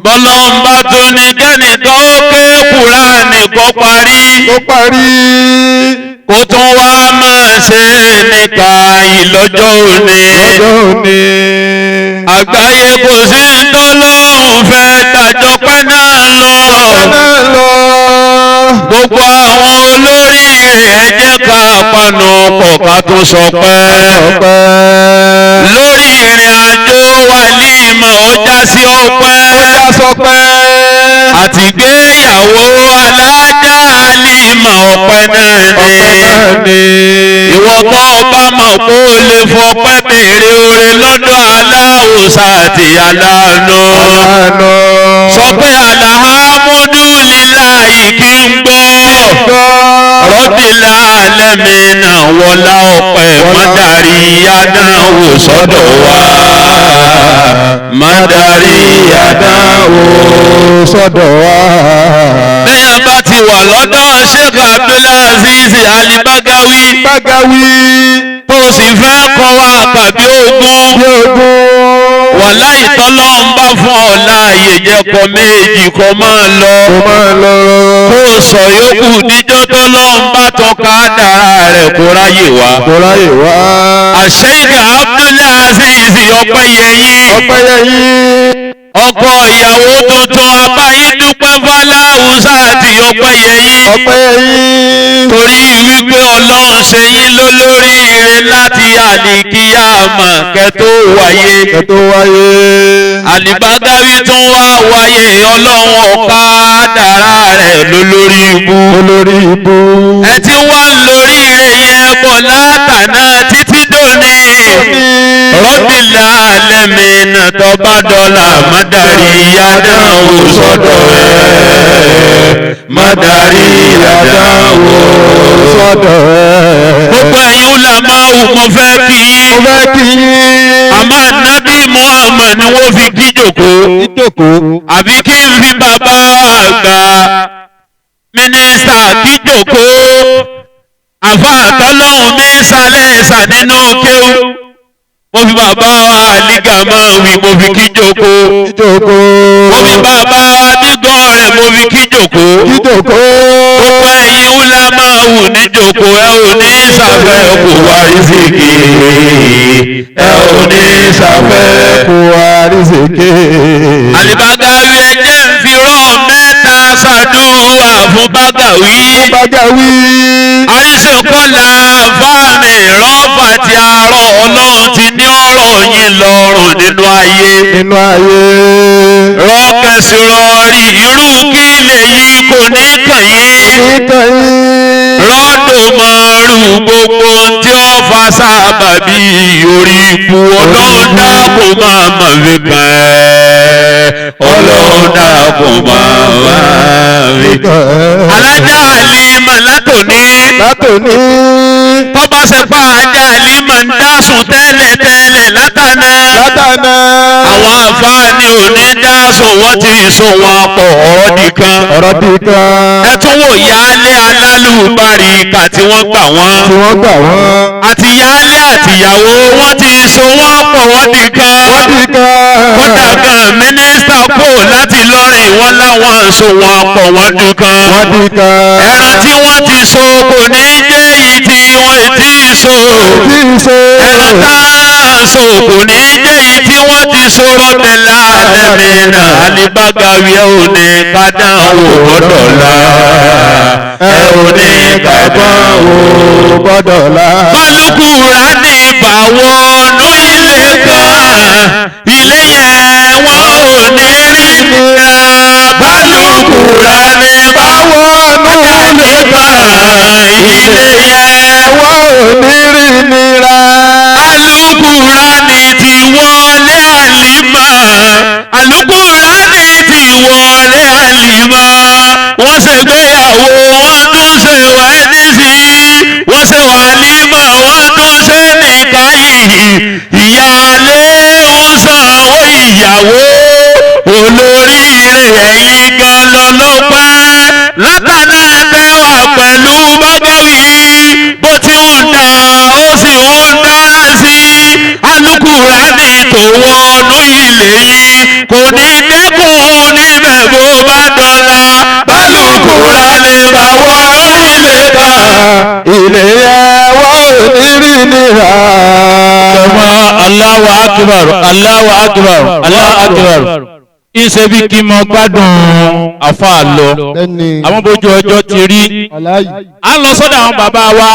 bọ́lọ́mbà tó ní kẹ́nìkan ó ké Kùránì kó parí kó tún wá máa ṣe nìkan ìlọ́jọ́ òní. àgbáyé kò sí tọ́lọ́hún fẹ́ dájọ́ pẹ́ náà lọ. gbogbo àwọn olórí ẹ jẹ́ ká panu pọ̀ ká tún sọpẹ́. lórí ìrìn àjò wàlímà ó já sí ọpẹ́. àtìgbéyàwó alájà Àlímà ọpẹ́ náà ni. ìwọ tó bá mọ̀ kó lè fọpẹ́ béèrè oore lọ́dọ̀ aláwòsàn àti aláàánú. sọ pé alhamdulillahi kí n gbọ́. rọ́bìlà lẹ́mìnà wọlá ọpẹ́ mọ́dàrí yádáwò sọ́dọ̀ wa. mọ́dàrí yádáwò sọ́dọ̀ wa. bẹ́ẹ̀ bá ti wà lọ́dọ̀ Sheikh Abdulaziz Ali Bagawi tó sì fẹ́ kọ́ wa tàbí ogún wàláhì tọ́lọ́run bá fún ọ láàyè jẹ́ kọ́ méjì kọ́ máa lọ kó sọ yòókù níjọ́ tọ́lọ́run bá tọ́ka dára rẹ̀ kó ráyè wá. Sheikh Abdulaziz Ọpẹ́yẹyí ọkọ ìyàwó tuntun abáyé dúpẹ́ fáláhùsá àti Ọpẹ́yẹyí torí wípé Ọlọ́run ṣe yín lólórí ire láti àlìkíyàmà kẹtó wáyé. Àlìbágáwí tún wá wáyé Ọlọ́run ọ̀ká dára rẹ̀ lólórí ibú. ẹ ti wá lórí ire yẹn bọ̀ látàná títí dòní. rọ́bìlà lẹ́mìnà tó bá dọ́là mọ́dàrí yádáwò sọ́dọ̀ rẹ̀. mọ́dàrí yádáwò sọ́dọ̀ rẹ̀. gbogbo ẹ̀yin ulamau mo fẹ́ kí àmọ́ nábì Muhammad ni wọ́n fi kí jòkó àbí kí n fi bàbá àgbà mínísítà kí jòkó àfa àtọ́lọ́hún mi sálẹ̀ ẹ̀sà nínú kéwú. mo fi bàbá wa àlígà máa wí mo fi kí jòkó. mo fi bàbá wa dígọ́ rẹ̀ mo fi kí jòkó. gbogbo ẹ̀yin ulamau ní jòkó ẹ ò ní sàfẹ́ kò wá rísìkì. Àlìbágáwí ẹjẹ́ ń fi rọ́ mẹ́ta ṣàdúrà fún Bágáwí. àìsèkọ́lá fáàmì rọ́fà tí a rọ Ọlọ́run ti ní ọ̀rọ̀ yín lọ́rùn nínú ayé. rọ́kẹ̀sì rọrí irú kí lèyí kò ní kàn yín. rọ́dọ̀ mọ́rù gbogbo tí ó fa sábàbí orí ikú Ọlọ́run dákun máa mọ̀ fi kàn ẹ́. Ọlọ́run dákun máa fi kàn ẹ́. alájà Àlímà látòní. tọ́ba ṣe pa ajá Àlímà ń dásùn tẹ́lẹ̀ látàná. àwọn àfáàní òní dásùn wọ́n ti sùn wọn pọ̀ ọ̀rọ̀ di kan. ẹ tún wò yálé alálùbáríkà tí wọ́n gbà wọ́n. àti yálé àtìyàwó wọ́n ti sùn wọn pọ̀ wọ́n di kan. kódà gan mínísítà kò láti lọ́rìn wọn láwọn sùn wọn pọ̀ wọ́n di kan. ẹran tí wọ́n ti so kò ní jẹ́ èyí tí wọ́n ti so. ẹran tá a so kò ní jẹ́ èyí tí wọ́n ti so rọ́bìlà lẹ́mìnà. Àlìbágáwí ẹ ò ní kádà wò gbọ́dọ̀lá. kálukú rà ní ìbàwọ̀nù ilé kan. ilé yẹn wọ́n ò ní rí nira. kálukú rà ní ìbàwọ̀nù ilé kan. ilé yẹn wọ́n ò ní rí nira. Àlùkùránì ti wọlé Àlímà. Àlùkùránì ti wọlé Àlímà. wọ́n ṣe gbéyàwó wọ́n tún ṣe wẹ́dísì. wọ́n ṣe wàlímà wọ́n tún ṣe nìkáyì. ìyáálé ń sanwó ìyàwó. olóríire ẹ̀yin gan lọ́lọ́pẹ́. látàná tẹ́wà pẹ̀lú Bágáwí. bó ti ń dá ó sì ń dára sí. Àlùkùránì tó wọnú ilé yìí kò ní dẹ́kun ní Allahu akbar, Allahu akbar, Allahu akbar. Ìṣe bí kí mo gbádùn àfa lọ. Àwọn bójú ọjọ́ ti rí. À ń lọ sọ́dọ̀ àwọn bàbá wa.